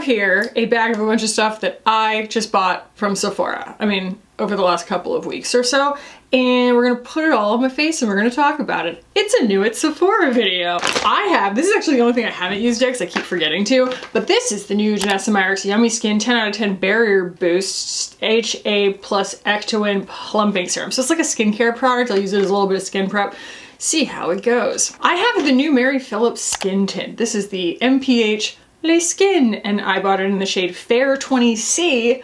here a bag of a bunch of stuff that I just bought from Sephora. I mean, over the last couple of weeks or so. And we're gonna put it all on my face and we're gonna talk about it. It's a new at Sephora video. This is actually the only thing I haven't used yet because I keep forgetting to, but this is the new Danessa Myricks Yummy Skin 10 out of 10 Barrier Boost HA plus Ectowin Plumping Serum. So it's like a skincare product. I'll use it as a little bit of skin prep. See how it goes. I have the new Mary Phillips Skin Tint. This is the m.ph Le Skin, and I bought it in the shade Fair 20C.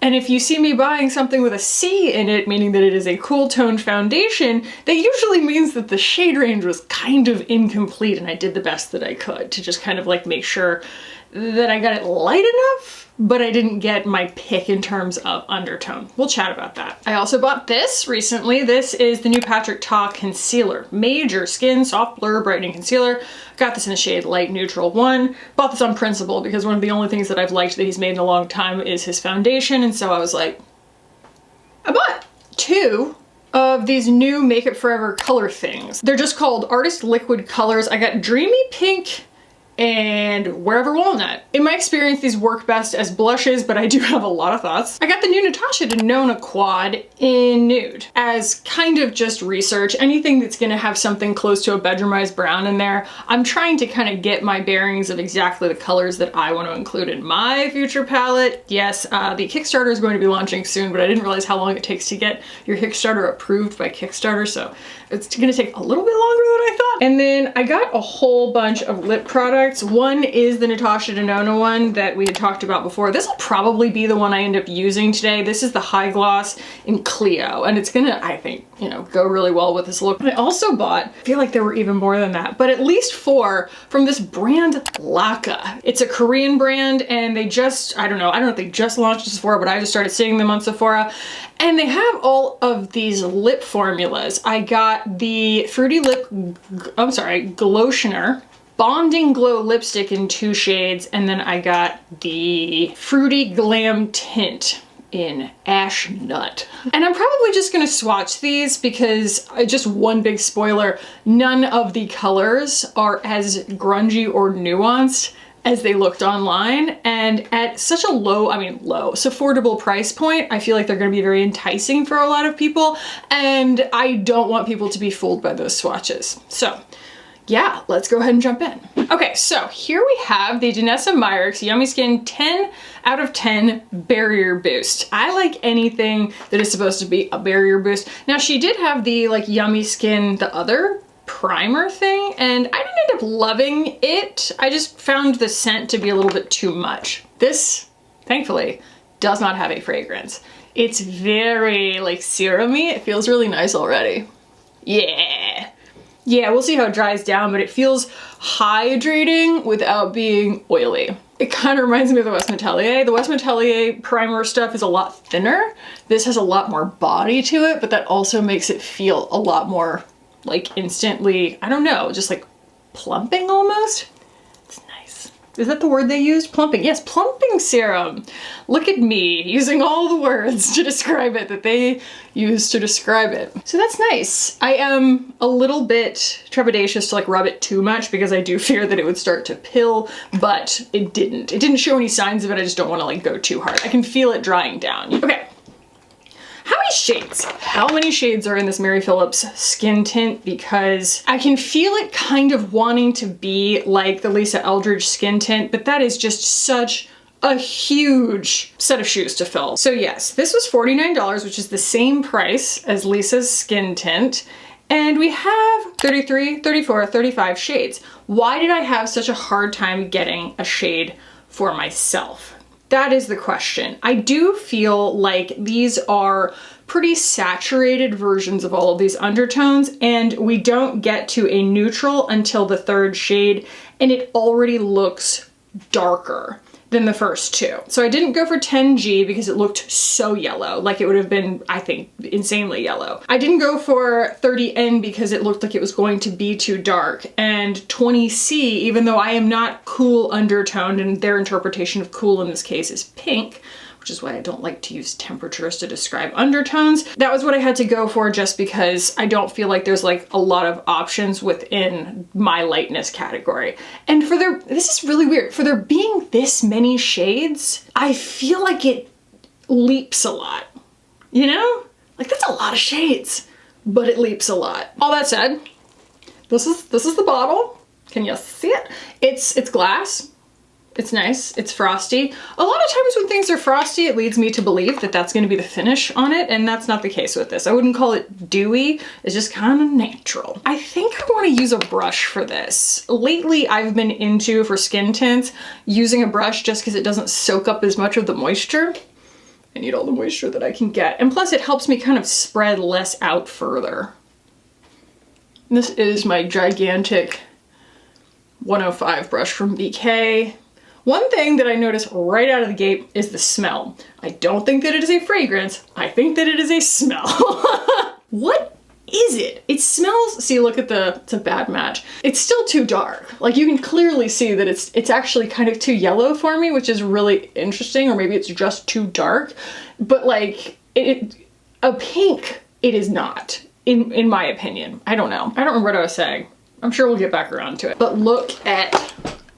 And if you see me buying something with a C in it, meaning that it is a cool toned foundation, that usually means that the shade range was kind of incomplete and I did the best that I could to just kind of like make sure that I got it light enough, but I didn't get my pick in terms of undertone. We'll chat about that. I also bought this recently. This is the new Patrick Ta Concealer. Major Skin Soft Blur Brightening Concealer. Got this in the shade Light Neutral 1. Bought this on principle because one of the only things that I've liked that he's made in a long time is his foundation, and so I was like, I bought 2 of these new Make It Forever color things. They're just called Artist Liquid Colors. I got Dreamy Pink and Wherever Walnut. In my experience, these work best as blushes, but I do have a lot of thoughts. I got the new Natasha Denona quad in nude as kind of just research. Anything that's gonna have something close to a bedroomized brown in there, I'm trying to kind of get my bearings of exactly the colors that I want to include in my future palette. Yes, the Kickstarter is going to be launching soon, but I didn't realize how long it takes to get your Kickstarter approved by Kickstarter, so it's gonna take a little bit longer than I thought. And then I got a whole bunch of lip products. One is the Natasha Denona one that we had talked about before. This will probably be the one I end up using today. This is the High Gloss in Clio, and it's gonna, I think, you know, go really well with this look. But I also bought, I feel like there were even more than that, but at least 4 from this brand Laka. It's a Korean brand, and they just, I don't know if they just launched at Sephora, but I just started seeing them on Sephora. And they have all of these lip formulas. I got the Fruity Lip, Glotioner Bonding Glow lipstick in 2 shades, and then I got the Fruity Glam Tint in Ash Nut. And I'm probably just gonna swatch these because, just one big spoiler, none of the colors are as grungy or nuanced as they looked online, and at such a low, affordable price point, I feel like they're gonna be very enticing for a lot of people, and I don't want people to be fooled by those swatches. So yeah, let's go ahead and jump in. Okay, so here we have the Danessa Myricks Yummy Skin 10 out of 10 Barrier Boost. I like anything that is supposed to be a barrier boost. Now, she did have the like Yummy Skin, the other primer thing, and I didn't end up loving it. I just found the scent to be a little bit too much. This, thankfully, does not have a fragrance. It's very like serum-y. It feels really nice already. Yeah, we'll see how it dries down, but it feels hydrating without being oily. It kind of reminds me of the West Metelier. The West Metelier primer stuff is a lot thinner. This has a lot more body to it, but that also makes it feel a lot more like instantly, I don't know, just like plumping almost. It's nice. Is that the word they used? Plumping. Yes, plumping serum. Look at me using all the words to describe it that they used to describe it. So that's nice. I am a little bit trepidatious to like rub it too much because I do fear that it would start to pill, but it didn't. It didn't show any signs of it. I just don't want to like go too hard. I can feel it drying down. Okay. How many shades? How many shades are in this Mary Phillips skin tint? Because I can feel it kind of wanting to be like the Lisa Eldridge skin tint, but that is just such a huge set of shoes to fill. So yes, this was $49, which is the same price as Lisa's skin tint. And we have 33, 34, 35 shades. Why did I have such a hard time getting a shade for myself? That is the question. I do feel like these are pretty saturated versions of all of these undertones, and we don't get to a neutral until the 3rd shade, and it already looks darker than the first 2. So I didn't go for 10G because it looked so yellow, like it would have been, I think, insanely yellow. I didn't go for 30N because it looked like it was going to be too dark, and 20C, even though I am not cool undertoned, and their interpretation of cool in this case is pink, which is why I don't like to use temperatures to describe undertones. That was what I had to go for just because I don't feel like there's like a lot of options within my lightness category. And for there, this is really weird, for there being this many shades, I feel like it leaps a lot, you know? Like that's a lot of shades, but it leaps a lot. All that said, this is the bottle. Can you see it? It's glass. It's nice, it's frosty. A lot of times when things are frosty, it leads me to believe that that's gonna be the finish on it, and that's not the case with this. I wouldn't call it dewy, it's just kind of natural. I think I wanna use a brush for this. Lately, I've been into, for skin tints, using a brush just because it doesn't soak up as much of the moisture. I need all the moisture that I can get. And plus it helps me kind of spread less out further. This is my gigantic 105 brush from BK. One thing that I noticed right out of the gate is the smell. I don't think that it is a fragrance. I think that it is a smell. What is it? It smells, see, look at it's a bad match. It's still too dark. Like you can clearly see that it's actually kind of too yellow for me, which is really interesting, or maybe it's just too dark. But like, a pink, it is not, in my opinion. I don't know. I don't remember what I was saying. I'm sure we'll get back around to it. But look at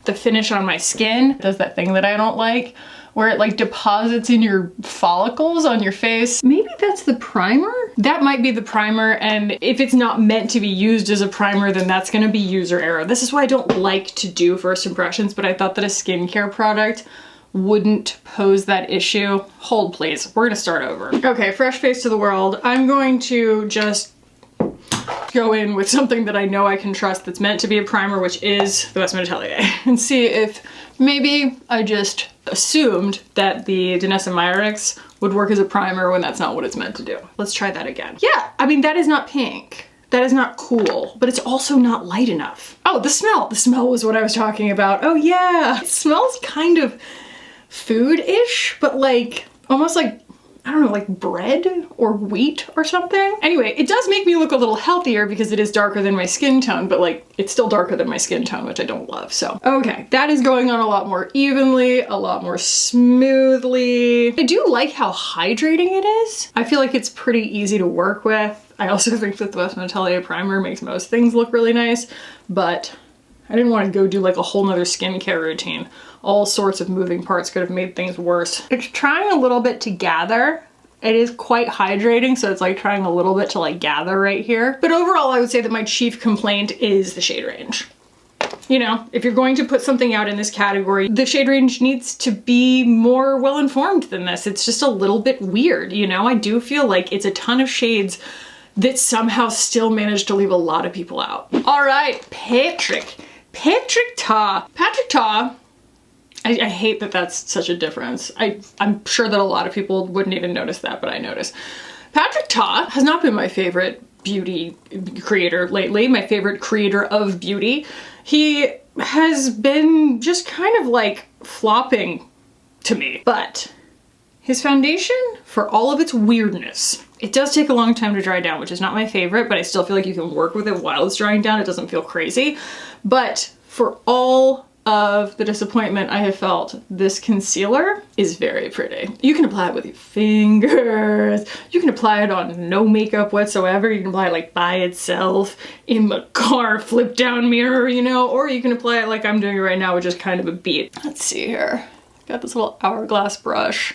the finish on my skin. It does that thing that I don't like, where it like deposits in your follicles on your face. Maybe that's the primer? That might be the primer, and if it's not meant to be used as a primer, then that's gonna be user error. This is why I don't like to do first impressions, but I thought that a skincare product wouldn't pose that issue. Hold please, we're gonna start over. Okay, fresh face to the world. I'm going to just go in with something that I know I can trust that's meant to be a primer, which is the Westman Atelier, and see if maybe I just assumed that the Danessa Myricks would work as a primer when that's not what it's meant to do. Let's try that again. Yeah, I mean, that is not pink. That is not cool, but it's also not light enough. Oh, the smell. The smell was what I was talking about. Oh yeah, it smells kind of food-ish, but like, almost like, I don't know, like bread or wheat or something. Anyway, it does make me look a little healthier because it is darker than my skin tone, but like it's still darker than my skin tone, which I don't love, so. Okay, that is going on a lot more evenly, a lot more smoothly. I do like how hydrating it is. I feel like it's pretty easy to work with. I also think that the Westman Atelier primer makes most things look really nice, but I didn't want to go do like a whole nother skincare routine. All sorts of moving parts could have made things worse. It's trying a little bit to gather. It is quite hydrating, so it's like trying a little bit to like gather right here. But overall, I would say that my chief complaint is the shade range. You know, if you're going to put something out in this category, the shade range needs to be more well-informed than this. It's just a little bit weird, you know? I do feel like it's a ton of shades that somehow still managed to leave a lot of people out. All right, Patrick Ta. Patrick Ta, I hate that that's such a difference. I'm sure that a lot of people wouldn't even notice that, but I notice. Patrick Ta has not been my favorite beauty creator lately, my favorite creator of beauty. He has been just kind of like flopping to me, but his foundation, for all of its weirdness, it does take a long time to dry down, which is not my favorite, but I still feel like you can work with it while it's drying down. It doesn't feel crazy. But for all of the disappointment I have felt, this concealer is very pretty. You can apply it with your fingers. You can apply it on no makeup whatsoever. You can apply it like by itself in the car flip down mirror, you know, or you can apply it like I'm doing right now, which is kind of a beat. Let's see here. Got this little hourglass brush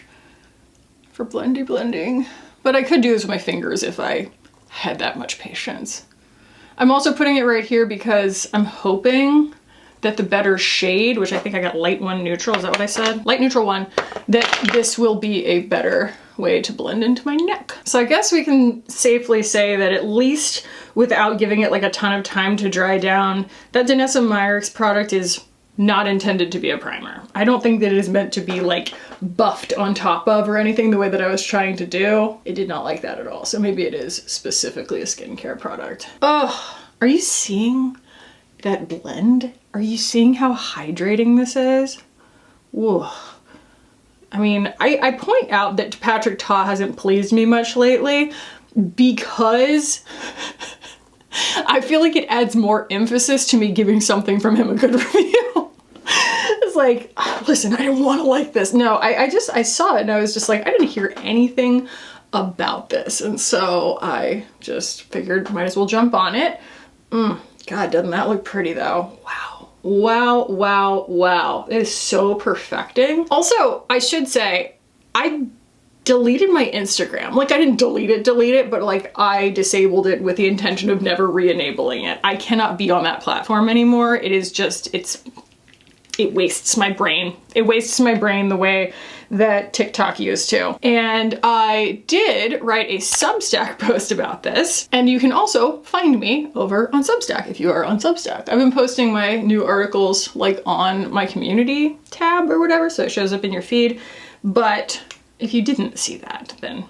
for blending. But I could do this with my fingers if I had that much patience. I'm also putting it right here because I'm hoping that the better shade, which I think I got light 1 neutral, is that what I said? Light neutral 1, that this will be a better way to blend into my neck. So I guess we can safely say that at least without giving it like a ton of time to dry down, that Danessa Myricks product is not intended to be a primer. I don't think that it is meant to be like buffed on top of or anything the way that I was trying to do. It did not like that at all. So maybe it is specifically a skincare product. Oh, are you seeing that blend? Are you seeing how hydrating this is? Whoa. I mean, I point out that Patrick Ta hasn't pleased me much lately because I feel like it adds more emphasis to me giving something from him a good review. It's like, listen, I didn't want to like this. No, I saw it and I was just like, I didn't hear anything about this. And so I just figured might as well jump on it. God, doesn't that look pretty though? Wow. Wow, wow, wow. It is so perfecting. Also, I should say, I deleted my Instagram. Like, I didn't delete it, but like I disabled it with the intention of never re-enabling it. I cannot be on that platform anymore. It is just, it wastes my brain. It wastes my brain the way that TikTok used to. And I did write a Substack post about this, and you can also find me over on Substack if you are on Substack. I've been posting my new articles like on my community tab or whatever, so it shows up in your feed. But if you didn't see that, then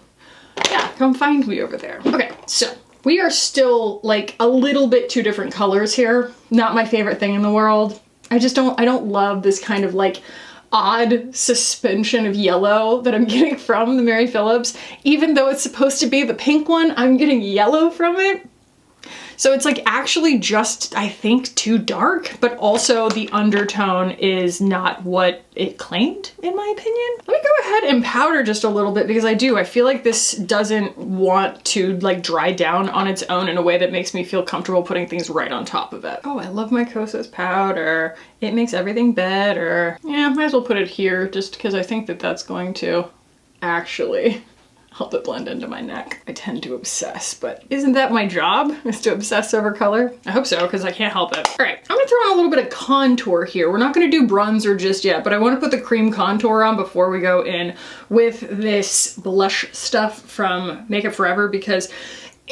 yeah, come find me over there. Okay, so we are still like a little bit two different colors here. Not my favorite thing in the world. I don't love this kind of like odd suspension of yellow that I'm getting from the Mary Phillips. Even though it's supposed to be the pink one, I'm getting yellow from it. So it's like actually just, I think, too dark, but also the undertone is not what it claimed, in my opinion. Let me go ahead and powder just a little bit because I feel like this doesn't want to like dry down on its own in a way that makes me feel comfortable putting things right on top of it. Oh, I love my Kosas powder. It makes everything better. Yeah, might as well put it here just because I think that that's going to actually help it blend into my neck. I tend to obsess, but isn't that my job, is to obsess over color? I hope so, because I can't help it. All right, I'm gonna throw on a little bit of contour here. We're not gonna do bronzer just yet, but I wanna put the cream contour on before we go in with this blush stuff from Makeup Forever, because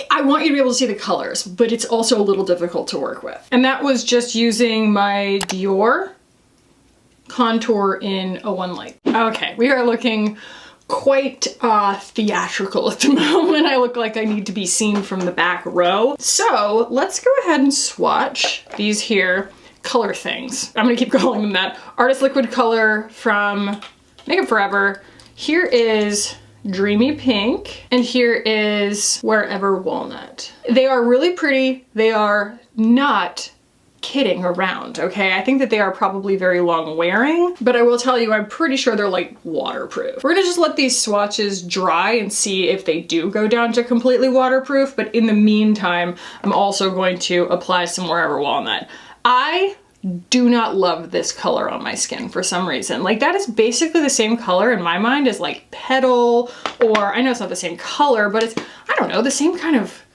I want you to be able to see the colors, but it's also a little difficult to work with. And that was just using my Dior contour in 01 Light. Okay, we are looking quite theatrical at the moment. I look like I need to be seen from the back row. So let's go ahead and swatch these here color things. I'm gonna keep calling them that. Artist Liquid Color from Makeup Forever. Here is Dreamy Pink, and here is Wherever Walnut. They are really pretty. They are not kidding around, okay? I think that they are probably very long wearing, but I will tell you, I'm pretty sure they're like waterproof. We're gonna just let these swatches dry and see if they do go down to completely waterproof, but in the meantime, I'm also going to apply some Wherever Walnut. I do not love this color on my skin for some reason. Like, that is basically the same color in my mind as like Petal, or I know it's not the same color, but it's, I don't know, the same kind of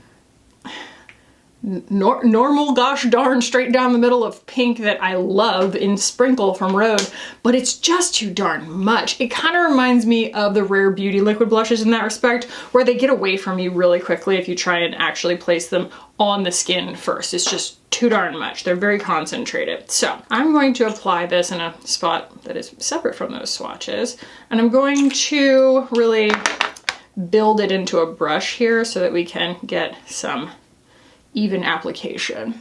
normal gosh darn straight down the middle of pink that I love in Sprinkle from Rhode, but it's just too darn much. It kind of reminds me of the Rare Beauty liquid blushes in that respect, where they get away from you really quickly if you try and actually place them on the skin first. It's just too darn much. They're very concentrated. So I'm going to apply this in a spot that is separate from those swatches, and I'm going to really build it into a brush here so that we can get some even application.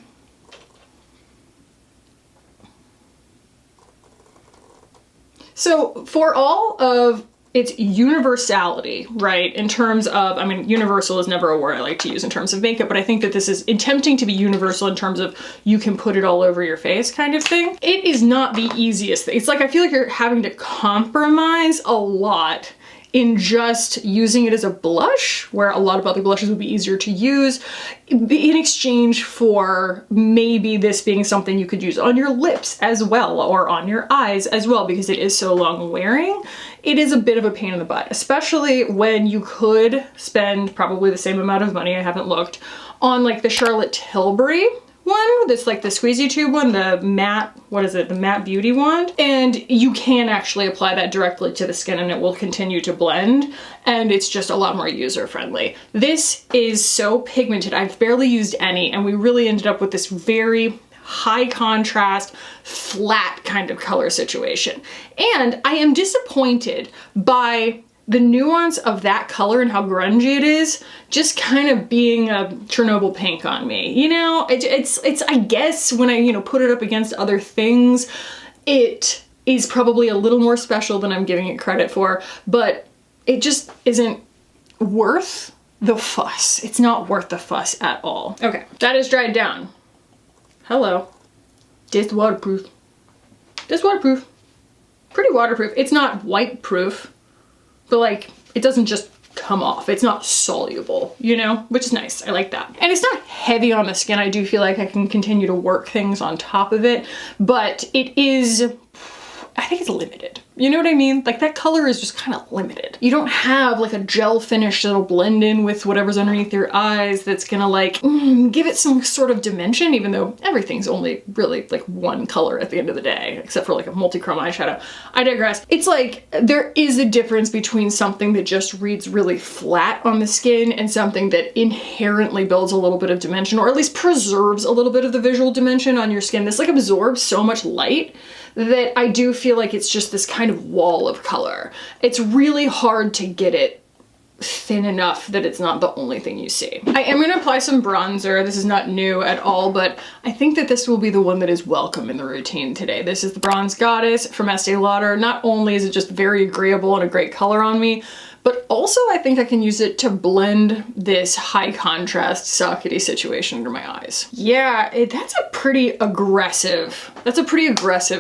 So for all of its universality, right, in terms of, I mean, universal is never a word I like to use in terms of makeup, but I think that this is attempting to be universal in terms of you can put it all over your face kind of thing. It is not the easiest thing. It's like, I feel like you're having to compromise a lot in just using it as a blush, where a lot of other blushes would be easier to use, in exchange for maybe this being something you could use on your lips as well, or on your eyes as well, because it is so long wearing. It is a bit of a pain in the butt, especially when you could spend probably the same amount of money, I haven't looked, on like the Charlotte Tilbury one, that's like the squeezy tube one, the matte, what is it, the matte beauty wand, and you can actually apply that directly to the skin and it will continue to blend, and it's just a lot more user friendly. This is so pigmented, I've barely used any, and we really ended up with this very high contrast, flat kind of color situation. And I am disappointed by the nuance of that color and how grungy it is just kind of being a Chernobyl pink on me. You know, it's I guess when I, you know, put it up against other things, it is probably a little more special than I'm giving it credit for, but it just isn't worth the fuss. It's not worth the fuss at all. Okay, that is dried down. Hello. This waterproof. This waterproof. pretty waterproof. It's not white proof, but like it doesn't just come off. It's not soluble, you know, which is nice. I like that. And it's not heavy on the skin. I do feel like I can continue to work things on top of it, but it is, I think it's limited. You know what I mean? Like that color is just kind of limited. You don't have like a gel finish that'll blend in with whatever's underneath your eyes that's gonna like give it some sort of dimension, even though everything's only really like one color at the end of the day, except for like a multi-chrome eyeshadow. I digress. It's like there is a difference between something that just reads really flat on the skin and something that inherently builds a little bit of dimension, or at least preserves a little bit of the visual dimension on your skin. This like absorbs so much light that I do feel like it's just this kind of wall of color. It's really hard to get it thin enough that it's not the only thing you see. I am gonna apply some bronzer. This is not new at all, but I think that this will be the one that is welcome in the routine today. This is the Bronze Goddess from Estee Lauder. Not only is it just very agreeable and a great color on me, but also I think I can use it to blend this high contrast sockety situation under my eyes. Yeah, that's a pretty aggressive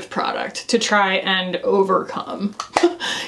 product to try and overcome.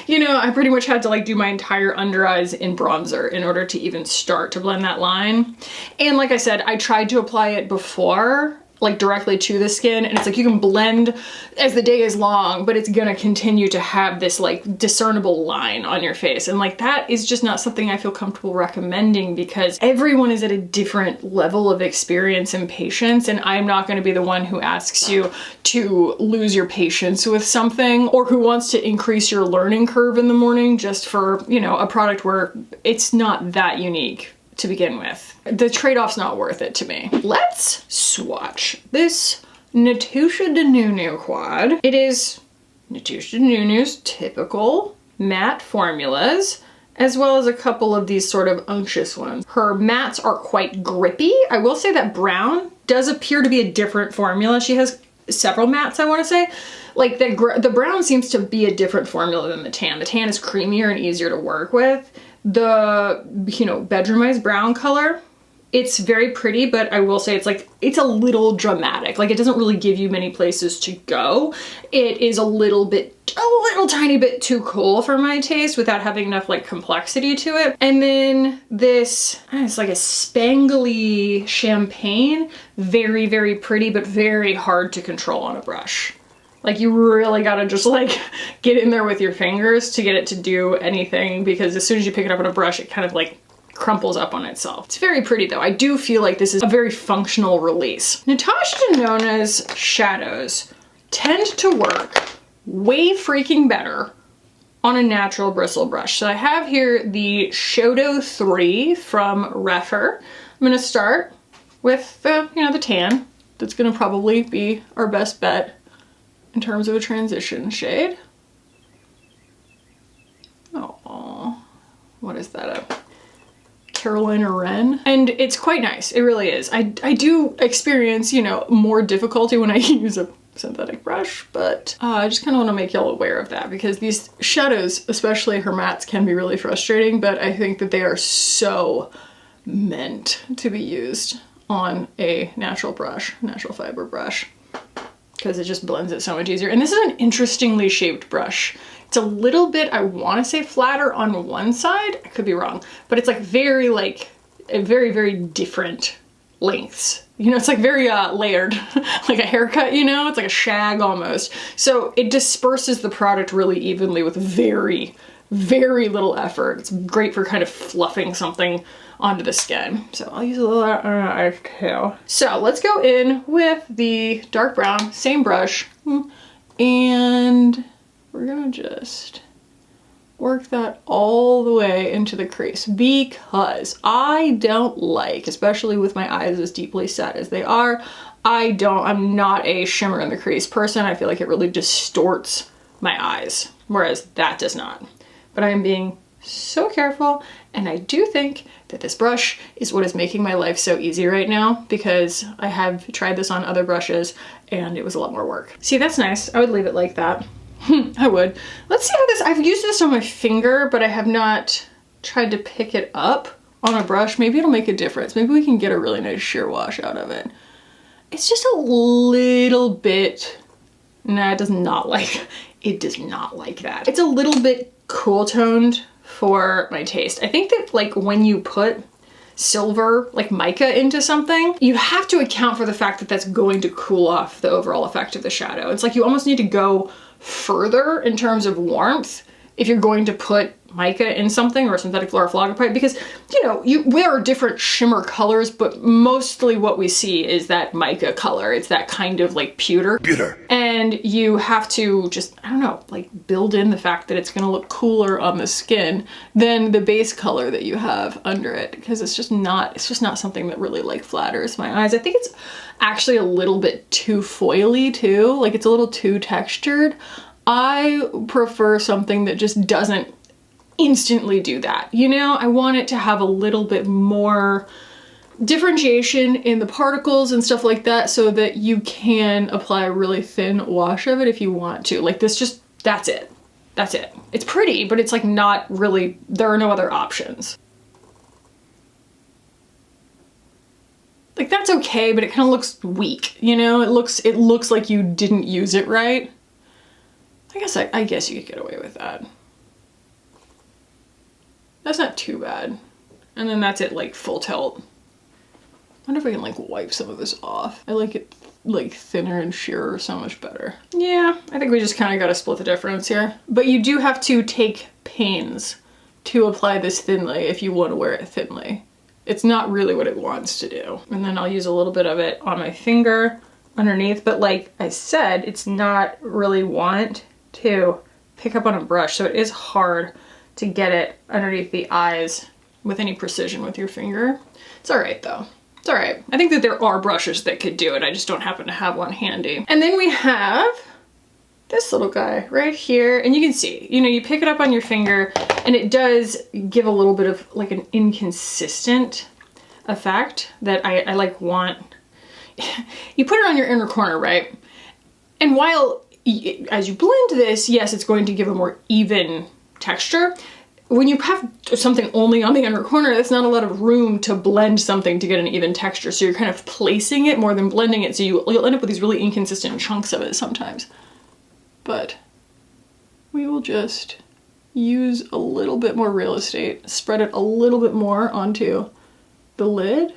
You know, I pretty much had to like do my entire under eyes in bronzer in order to even start to blend that line. And like I said, I tried to apply it before, like directly to the skin, and it's like you can blend as the day is long, but it's gonna continue to have this like discernible line on your face, and like that is just not something I feel comfortable recommending because everyone is at a different level of experience and patience, and I'm not going to be the one who asks you to lose your patience with something or who wants to increase your learning curve in the morning just for, you know, a product where it's not that unique to begin with. The trade-off's not worth it to me. Let's swatch this Natasha Denona quad. It is Natasha Denona's typical matte formulas, as well as a couple of these sort of unctuous ones. Her mattes are quite grippy. I will say that brown does appear to be a different formula. She has several mattes, I want to say. Like the brown seems to be a different formula than the tan. The tan is creamier and easier to work with. The, you know, bedroomized brown color, it's very pretty, but I will say it's like, it's a little dramatic. Like it doesn't really give you many places to go. It is a little tiny bit too cool for my taste without having enough like complexity to it. And then this, it's like a spangly champagne, very, very pretty, but very hard to control on a brush. Like you really gotta just like get in there with your fingers to get it to do anything, because as soon as you pick it up on a brush, it kind of like crumples up on itself. It's very pretty though. I do feel like this is a very functional release. Natasha Denona's shadows tend to work way freaking better on a natural bristle brush. So I have here the Shoto 3 from Refer. I'm gonna start with the, you know, the tan. That's gonna probably be our best bet in terms of a transition shade. Oh, what is that, a Carolina Wren? And it's quite nice, it really is. I do experience, you know, more difficulty when I use a synthetic brush, but I just kind of want to make y'all aware of that, because these shadows, especially her mattes, can be really frustrating, but I think that they are so meant to be used on a natural brush, natural fiber brush, because it just blends it so much easier. And this is an interestingly shaped brush. It's a little bit, I want to say flatter on one side, I could be wrong, but it's like very very different lengths. You know, it's like very layered, like a haircut, you know? It's like a shag almost. So it disperses the product really evenly with very little effort. It's great for kind of fluffing something onto the skin. So I'll use a little ice too. So let's go in with the dark brown, same brush, and we're gonna just work that all the way into the crease, because I don't like, especially with my eyes as deeply set as they are, I'm not a shimmer in the crease person. I feel like it really distorts my eyes, whereas that does not. But I am being so careful, and I do think that this brush is what is making my life so easy right now, because I have tried this on other brushes and it was a lot more work. See, that's nice. I would leave it like that. I would. Let's see how this, I've used this on my finger, but I have not tried to pick it up on a brush. Maybe it'll make a difference. Maybe we can get a really nice sheer wash out of it. It's just a little bit, nah, it does not like, it does not like that. It's a little bit cool toned for my taste. I think that like when you put silver, like mica, into something, you have to account for the fact that that's going to cool off the overall effect of the shadow. It's like you almost need to go further in terms of warmth if you're going to put mica in something, or synthetic fluoroflogopite, because, you know, there are different shimmer colors, but mostly what we see is that mica color. It's that kind of like pewter. And you have to just, I don't know, like build in the fact that it's gonna look cooler on the skin than the base color that you have under it, because it's just not something that really like flatters my eyes. I think it's actually a little bit too foily too, like it's a little too textured. I prefer something that just doesn't instantly do that. You know, I want it to have a little bit more differentiation in the particles and stuff like that, so that you can apply a really thin wash of it if you want to. Like this, just, that's it. That's it. It's pretty, but it's like not really, there are no other options. Like that's okay, but it kind of looks weak, you know? It looks like you didn't use it right. I guess you could get away with that. That's not too bad. And then that's it, like full tilt. I wonder if I can like wipe some of this off. I like it like thinner and sheerer so much better. Yeah, I think we just kind of got to split the difference here. But you do have to take pains to apply this thinly if you want to wear it thinly. It's not really what it wants to do. And then I'll use a little bit of it on my finger underneath, but like I said, it's not really want to pick up on a brush, so it is hard to get it underneath the eyes with any precision with your finger. It's all right though. It's all right. I think that there are brushes that could do it. I just don't happen to have one handy. And then we have this little guy right here, and you can see, you know, you pick it up on your finger and it does give a little bit of like an inconsistent effect that I like want. You put it on your inner corner, right? And while as you blend this, yes, it's going to give a more even texture. When you have something only on the inner corner, that's not a lot of room to blend something to get an even texture. So you're kind of placing it more than blending it. So you'll end up with these really inconsistent chunks of it sometimes. But we will just use a little bit more real estate, spread it a little bit more onto the lid.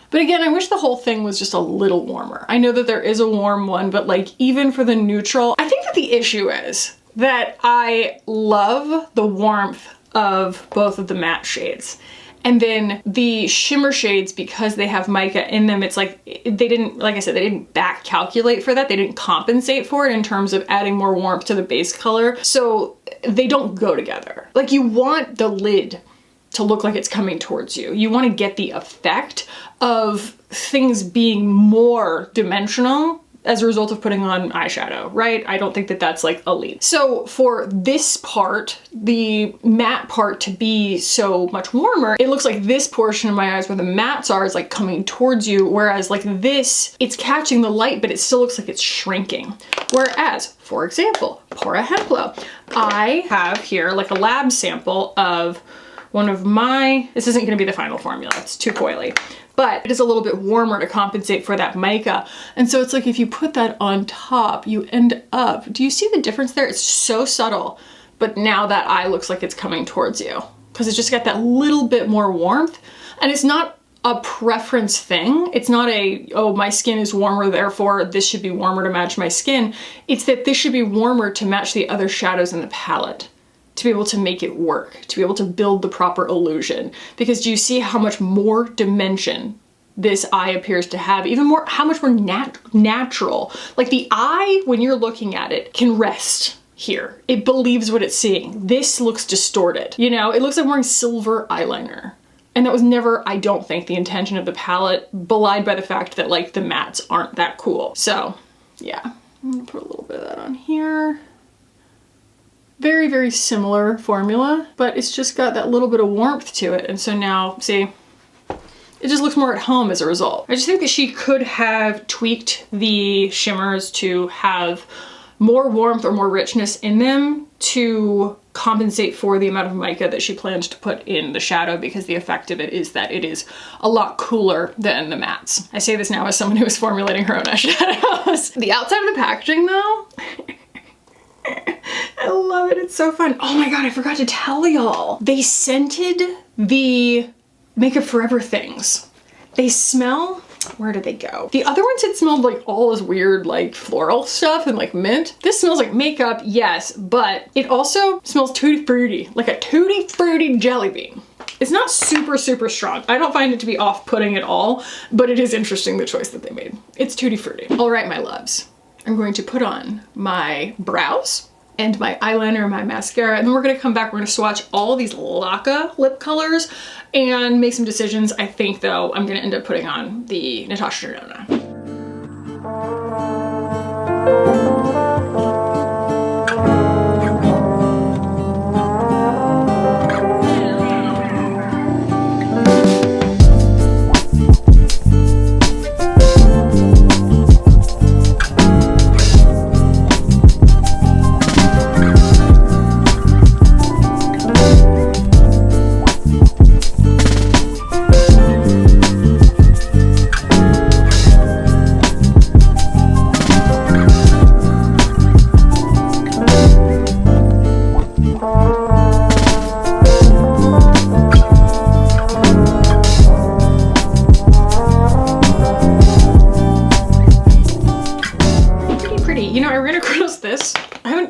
But again, I wish the whole thing was just a little warmer. I know that there is a warm one, but like even for the neutral, I think that the issue is that I love the warmth of both of the matte shades. And then the shimmer shades, because they have mica in them, it's like they didn't, like I said, they didn't back calculate for that. They didn't compensate for it in terms of adding more warmth to the base color. So they don't go together. Like you want the lid to look like it's coming towards you. You want to get the effect of things being more dimensional as a result of putting on eyeshadow, right? I don't think that that's like a leap. So for this part, the matte part to be so much warmer, it looks like this portion of my eyes where the mattes are is like coming towards you, whereas like this, it's catching the light, but it still looks like it's shrinking. Whereas, for example, Por ejemplo, I have here like a lab sample of one of my, this isn't gonna be the final formula, it's too coily, but it is a little bit warmer to compensate for that mica. And so it's like if you put that on top, you end up, do you see the difference there? It's so subtle, but now that eye looks like it's coming towards you because it's just got that little bit more warmth. And it's not a preference thing. It's not a, oh, my skin is warmer, therefore this should be warmer to match my skin. It's that this should be warmer to match the other shadows in the palette, to be able to make it work, to be able to build the proper illusion. Because do you see how much more dimension this eye appears to have? Even more, how much more natural. Like the eye, when you're looking at it, can rest here. It believes what it's seeing. This looks distorted. You know, it looks like I'm wearing silver eyeliner. And that was never, I don't think, the intention of the palette, belied by the fact that like the mattes aren't that cool. So yeah, I'm gonna put a little bit of that on here. Very, very similar formula, but it's just got that little bit of warmth to it. And so now, see, it just looks more at home as a result. I just think that she could have tweaked the shimmers to have more warmth or more richness in them to compensate for the amount of mica that she planned to put in the shadow, because the effect of it is that it is a lot cooler than the mattes. I say this now as someone who is formulating her own eyeshadows. The outside of the packaging though, I love it. It's so fun. Oh my God, I forgot to tell y'all. They scented the Makeup Forever things. They smell, where did they go? The other ones had smelled like all this weird like floral stuff and like mint. This smells like makeup, yes, but it also smells tutti fruity, like a tutti fruity jelly bean. It's not super, super strong. I don't find it to be off-putting at all, but it is interesting the choice that they made. It's tutti fruity. All right, my loves. I'm going to put on my brows and my eyeliner and my mascara, and then we're gonna come back, we're gonna swatch all these Laka lip colors and make some decisions. I think though, I'm gonna end up putting on the Natasha Denona.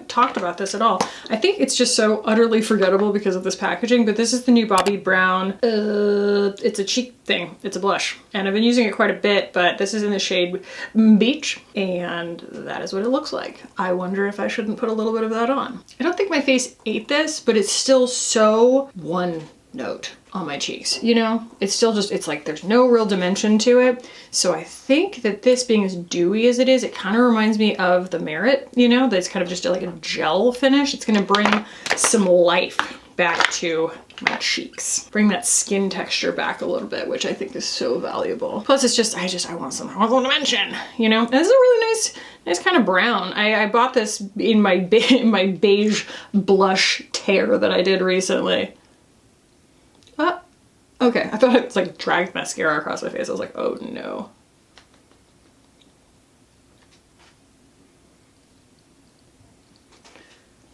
Talked about this at all. I think it's just so utterly forgettable because of this packaging, but this is the new Bobbi Brown. It's a cheek thing. It's a blush, and I've been using it quite a bit, but this is in the shade Beach, and that is what it looks like. I wonder if I shouldn't put a little bit of that on. I don't think my face ate this, but it's still so one note on my cheeks, you know? It's still just, it's like there's no real dimension to it. So I think that this being as dewy as it is, it kind of reminds me of the Merit, you know? That's kind of just like a gel finish. It's gonna bring some life back to my cheeks. Bring that skin texture back a little bit, which I think is so valuable. Plus it's just, I want some dimension, you know? And this is a really nice kind of brown. I bought this in my beige blush tear that I did recently. Okay, I thought it like dragged mascara across my face. I was like, oh no.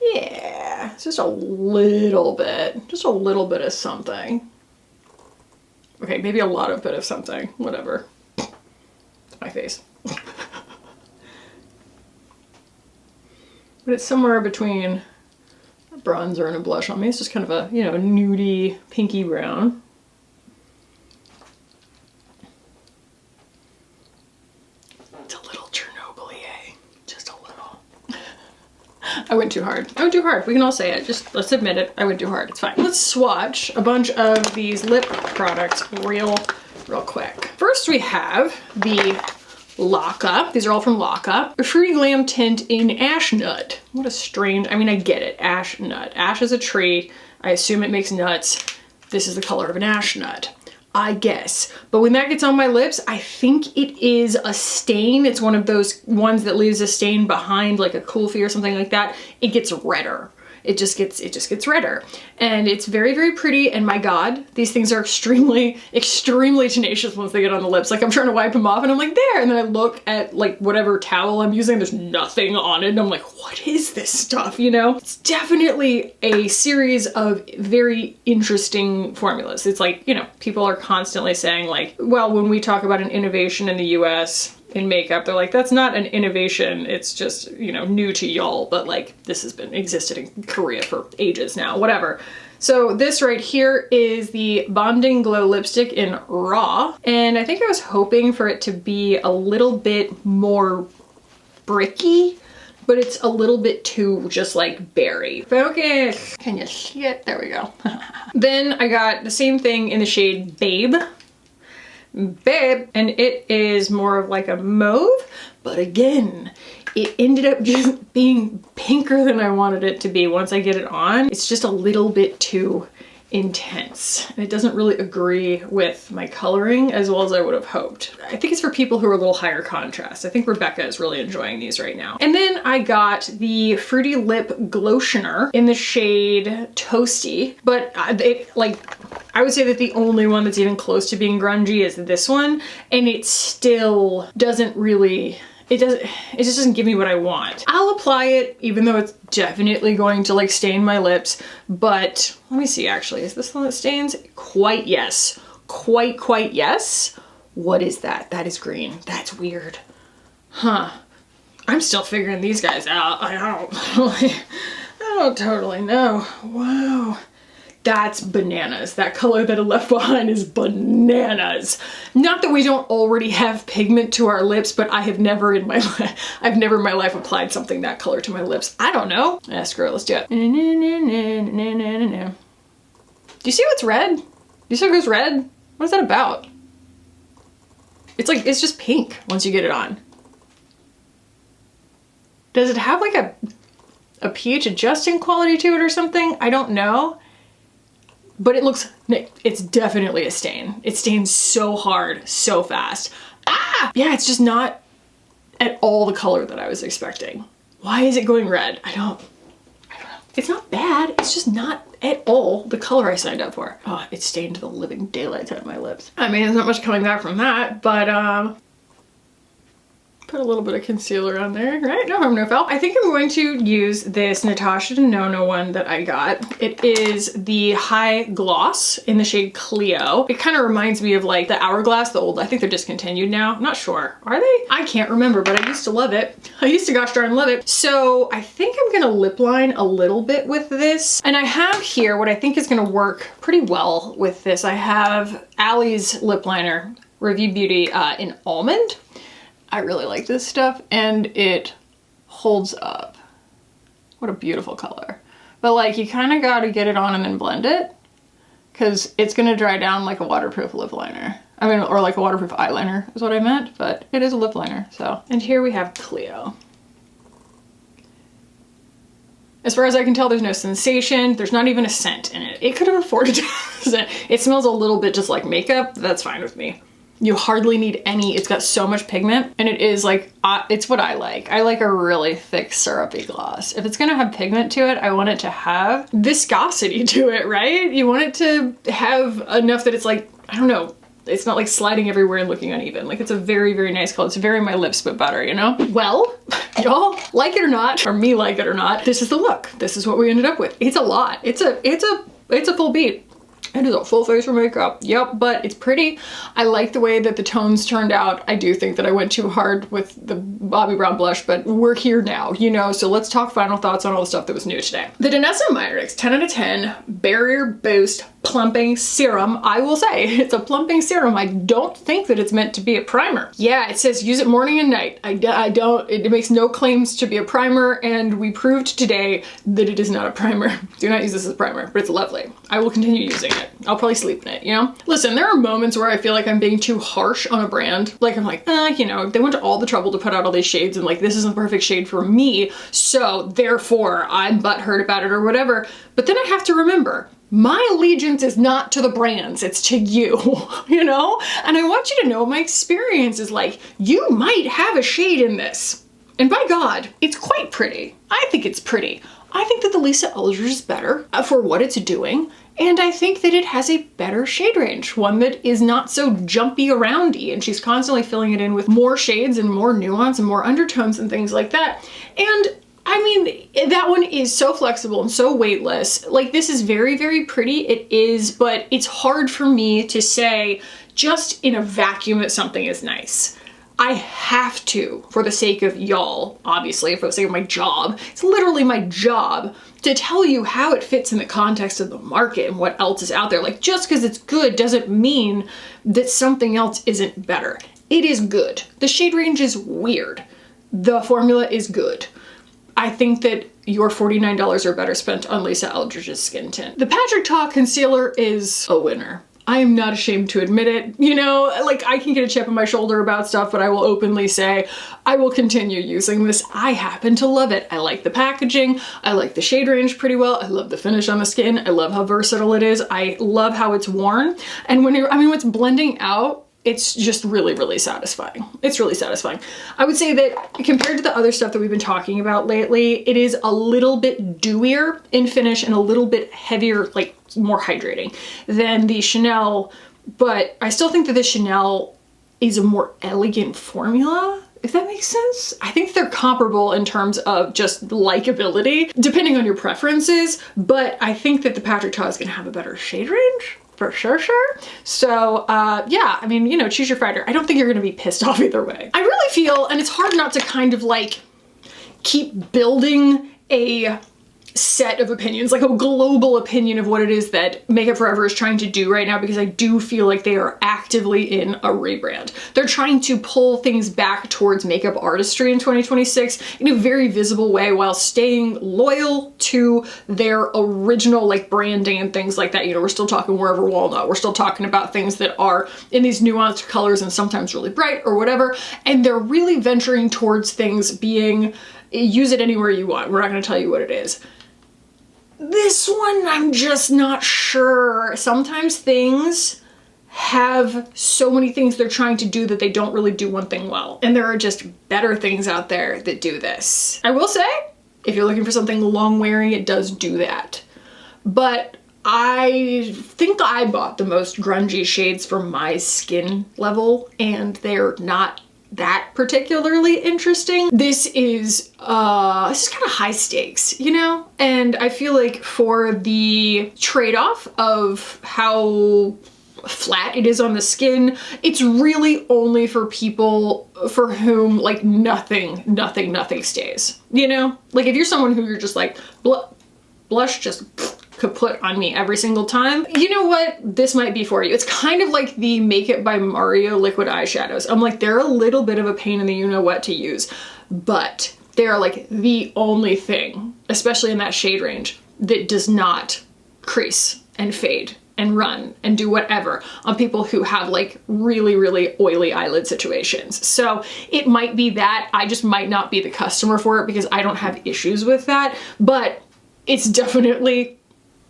Yeah, it's just a little bit of something. Okay, maybe a lot of bit of something, whatever. My face. But it's somewhere between a bronzer and a blush on me. It's just kind of a, you know, nudie pinky brown. It's a little Chernobyl-y, just a little. I went too hard. I went too hard. We can all say it. Just let's admit it. I went too hard. It's fine. Let's swatch a bunch of these lip products real quick. First we have the Laka. These are all from Laka. A fruity glam tint in ash nut. What a strange, I mean, I get it. Ash nut. Ash is a tree. I assume it makes nuts. This is the color of an ash nut, I guess. But when that gets on my lips, I think it is a stain. It's one of those ones that leaves a stain behind, like a Kulfi or something like that. It gets redder. It just gets redder. And it's very, very pretty. And my God, these things are extremely, extremely tenacious once they get on the lips. Like I'm trying to wipe them off and I'm like, there. And then I look at like whatever towel I'm using, there's nothing on it. And I'm like, what is this stuff, you know? It's definitely a series of very interesting formulas. It's like, you know, people are constantly saying like, well, when we talk about an innovation in the US, in makeup, they're like, that's not an innovation, it's just, you know, new to y'all, but like this has been existed in Korea for ages now, whatever. So this right here is the Bonding Glow Lipstick in Raw, and I think I was hoping for it to be a little bit more bricky, but it's a little bit too just like berry. Focus! Can you see it? There we go. Then I got the same thing in the shade Babe, and it is more of like a mauve, but again, it ended up just being pinker than I wanted it to be. Once I get it on, it's just a little bit too intense, and it doesn't really agree with my coloring as well as I would have hoped. I think it's for people who are a little higher contrast. I think Rebecca is really enjoying these right now. And then I got the Fruity Lip Glotioner in the shade Toasty, but I would say that the only one that's even close to being grungy is this one, and it still doesn't really it just doesn't give me what I want. I'll apply it even though it's definitely going to like stain my lips, but let me see actually, is this the one that stains? Quite yes. Quite yes. What is that? That is green. That's weird. Huh. I'm still figuring these guys out. I don't totally know. Wow. That's bananas. That color that I left behind is bananas. Not that we don't already have pigment to our lips, but I have never in my life applied something that color to my lips. I don't know. Yeah, screw it, let's do it. Do you see what's red? Do you see what goes red? What is that about? It's like, it's just pink once you get it on. Does it have like a pH adjusting quality to it or something? I don't know. But it looks, it's definitely a stain. It stains so hard, so fast. Ah! Yeah, it's just not at all the color that I was expecting. Why is it going red? I don't know. It's not bad, it's just not at all the color I signed up for. Oh, it stained the living daylights out of my lips. I mean, there's not much coming back from that, but put a little bit of concealer on there, right? No harm, no foul. I think I'm going to use this Natasha Denona one that I got. It is the High Gloss in the shade Clio. It kind of reminds me of like the Hourglass, the old, I think they're discontinued now. I'm not sure. Are they? I can't remember, but I used to love it. I used to gosh darn love it. So I think I'm gonna lip line a little bit with this. And I have here what I think is gonna work pretty well with this. I have Allie's lip liner, Review Beauty in Almond. I really like this stuff and it holds up. What a beautiful color. But like you kind of got to get it on and then blend it because it's going to dry down like a waterproof lip liner. I mean, or like a waterproof eyeliner is what I meant, but it is a lip liner, so. And here we have Clio. As far as I can tell, there's no sensation. There's not even a scent in it. It could have afforded a scent. It smells a little bit just like makeup. That's fine with me. You hardly need any, it's got so much pigment and it is like, it's what I like. I like a really thick syrupy gloss. If it's gonna have pigment to it, I want it to have viscosity to it, right? You want it to have enough that it's like, I don't know, it's not like sliding everywhere and looking uneven. Like it's a very, very nice color. It's very my lips but better, you know? Well, y'all like it or not, or me like it or not, this is the look. This is what we ended up with. It's a lot. It's a full beat. It is a full face for makeup. Yep, but it's pretty. I like the way that the tones turned out. I do think that I went too hard with the Bobbi Brown blush, but we're here now, you know, so let's talk final thoughts on all the stuff that was new today. The Danessa Myricks 10 out of 10 Barrier Boost Plumping Serum. I will say, it's a plumping serum. I don't think that it's meant to be a primer. Yeah, it says use it morning and night. I don't, it makes no claims to be a primer, and we proved today that it is not a primer. Do not use this as a primer, but it's lovely. I will continue using it. I'll probably sleep in it, you know? Listen, there are moments where I feel like I'm being too harsh on a brand. Like I'm like, you know, they went to all the trouble to put out all these shades and like, this isn't the perfect shade for me, so therefore I'm butthurt about it or whatever. But then I have to remember, my allegiance is not to the brands, it's to you, you know? And I want you to know my experience is like, you might have a shade in this. And by God, it's quite pretty. I think it's pretty. I think that the Lisa Eldridge is better for what it's doing. And I think that it has a better shade range, one that is not so jumpy aroundy, and she's constantly filling it in with more shades and more nuance and more undertones and things like that. And I mean, that one is so flexible and so weightless. Like, this is very, very pretty. It is, but it's hard for me to say just in a vacuum that something is nice. I have to, for the sake of y'all, obviously, for the sake of my job, it's literally my job to tell you how it fits in the context of the market and what else is out there. Like, just because it's good doesn't mean that something else isn't better. It is good. The shade range is weird. The formula is good. I think that your $49 are better spent on Lisa Eldridge's skin tint. The Patrick Ta concealer is a winner. I am not ashamed to admit it. You know, like, I can get a chip on my shoulder about stuff, but I will openly say I will continue using this. I happen to love it. I like the packaging. I like the shade range pretty well. I love the finish on the skin. I love how versatile it is. I love how it's worn. And when when it's blending out, it's just really, really satisfying. It's really satisfying. I would say that compared to the other stuff that we've been talking about lately, it is a little bit dewier in finish and a little bit heavier, like more hydrating than the Chanel, but I still think that the Chanel is a more elegant formula if that makes sense. I think they're comparable in terms of just likability, depending on your preferences, but I think that the Patrick Ta is gonna have a better shade range. For sure. So yeah, I mean, you know, choose your fighter. I don't think you're gonna be pissed off either way. I really feel, and it's hard not to kind of like keep building a set of opinions, like a global opinion of what it is that Makeup Forever is trying to do right now, because I do feel like they are actively in a rebrand. They're trying to pull things back towards makeup artistry in 2026 in a very visible way while staying loyal to their original like branding and things like that. You know, we're still talking Wherever Walnut. We're still talking about things that are in these nuanced colors and sometimes really bright or whatever. And they're really venturing towards things being, use it anywhere you want. We're not going to tell you what it is. This one, I'm just not sure. Sometimes things have so many things they're trying to do that they don't really do one thing well. And there are just better things out there that do this. I will say, if you're looking for something long wearing, it does do that. But I think I bought the most grungy shades for my skin level, and they're not that particularly interesting. This is kind of high stakes, you know? And I feel like for the trade-off of how flat it is on the skin, it's really only for people for whom like nothing stays, you know? Like if you're someone who you're just like, blush just could put on me every single time, you know what, this might be for you. It's kind of like the Make It by Mario liquid eyeshadows. I'm like, they're a little bit of a pain in the you-know-what to use, but they're like the only thing, especially in that shade range, that does not crease and fade and run and do whatever on people who have like really oily eyelid situations. So it might be that I just might not be the customer for it because I don't have issues with that, but it's definitely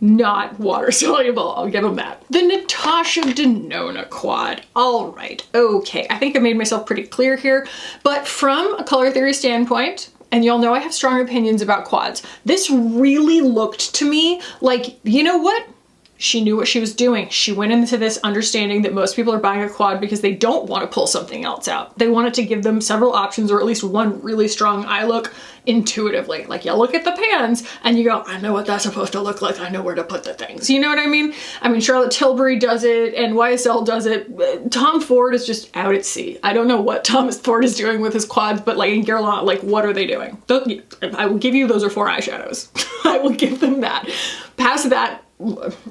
not water soluble, I'll give them that. The Natasha Denona quad. All right, okay. I think I made myself pretty clear here, but from a color theory standpoint, and y'all know I have strong opinions about quads, this really looked to me like, you know what? She knew what she was doing. She went into this understanding that most people are buying a quad because they don't want to pull something else out. They wanted to give them several options, or at least one really strong eye look intuitively. Like you look at the pans and you go, I know what that's supposed to look like. I know where to put the things. You know what I mean? I mean, Charlotte Tilbury does it and YSL does it. Tom Ford is just out at sea. I don't know what Thomas Ford is doing with his quads, but like in Guerlain, like what are they doing? I will give you, those are 4 eyeshadows. I will give them that. Past that,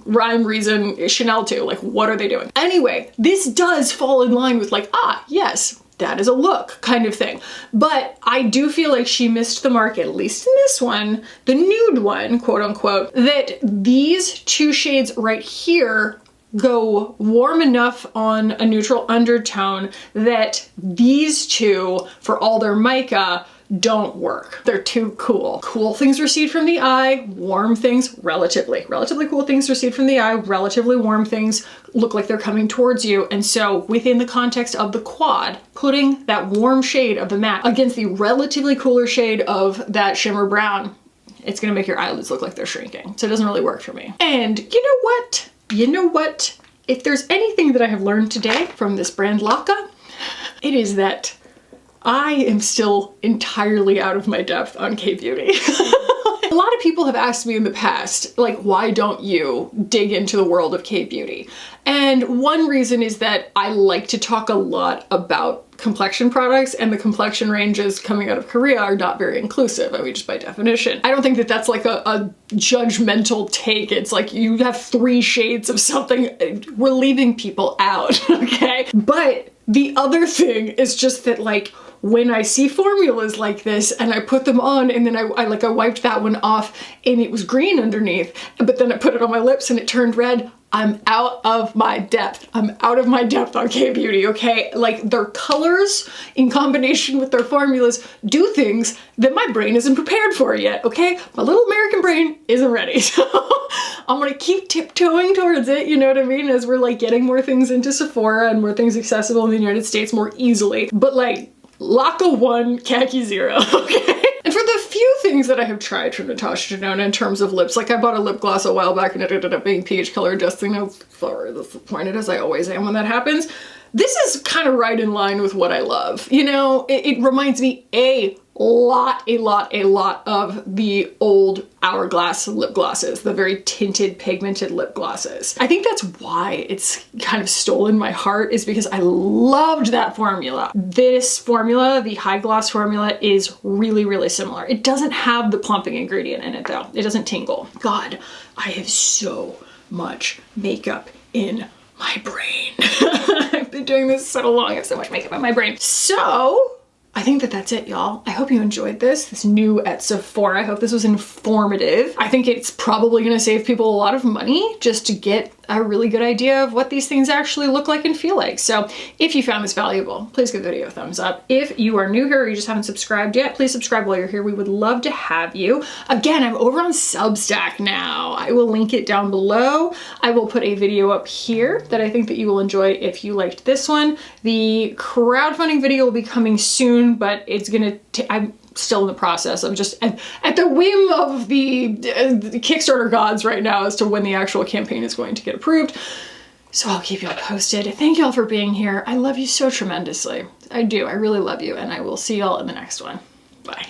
rhyme, reason, Chanel too, like what are they doing? Anyway, this does fall in line with like, ah, yes, that is a look kind of thing. But I do feel like she missed the mark, at least in this one, the nude one, quote unquote, that these 2 shades right here go warm enough on a neutral undertone that these 2, for all their mica, don't work. They're too cool. Cool things recede from the eye, warm things, relatively cool things recede from the eye, relatively warm things look like they're coming towards you. And so within the context of the quad, putting that warm shade of the matte against the relatively cooler shade of that shimmer brown, it's gonna make your eyelids look like they're shrinking. So it doesn't really work for me. And you know what? You know what? If there's anything that I have learned today from this brand Laka, it is that I am still entirely out of my depth on K-beauty. A lot of people have asked me in the past, like, why don't you dig into the world of K-beauty? And one reason is that I like to talk a lot about complexion products, and the complexion ranges coming out of Korea are not very inclusive, I mean, just by definition. I don't think that that's like a judgmental take. It's like you have 3 shades of something, we're leaving people out, okay? But the other thing is just that like, when I see formulas like this and I put them on and then I wiped that one off and it was green underneath, but then I put it on my lips and it turned red, I'm out of my depth. I'm out of my depth on K-beauty, okay? Like their colors in combination with their formulas do things that my brain isn't prepared for yet, okay? My little American brain isn't ready. So I'm gonna keep tiptoeing towards it, you know what I mean? As we're like getting more things into Sephora and more things accessible in the United States more easily. But like, Laka 1, Kackie 0, okay? And for the few things that I have tried from Natasha Denona in terms of lips, like I bought a lip gloss a while back and it ended up being pH color adjusting. I'm sorry, disappointed as I always am when that happens. this is kind of right in line with what I love. You know, it reminds me a lot of the old Hourglass lip glosses, the very tinted, pigmented lip glosses. I think that's why it's kind of stolen my heart, is because I loved that formula. This formula, the high gloss formula, is really similar. It doesn't have the plumping ingredient in it though. It doesn't tingle. God, I have so much makeup in my brain. I've been doing this so long. I have so much makeup in my brain. So I think that that's it, y'all. I hope you enjoyed this new at Sephora. I hope this was informative. I think it's probably gonna save people a lot of money just to get a really good idea of what these things actually look like and feel like. So if you found this valuable, please give the video a thumbs up. If you are new here or you just haven't subscribed yet, please subscribe while you're here. We would love to have you. Again, I'm over on Substack now. I will link it down below. I will put a video up here that I think that you will enjoy if you liked this one. The crowdfunding video will be coming soon, but it's gonna I'm still in the process. I'm just at the whim of the Kickstarter gods right now as to when the actual campaign is going to get approved. So I'll keep y'all posted. Thank y'all for being here. I love you so tremendously. I do. I really love you, and I will see y'all in the next one.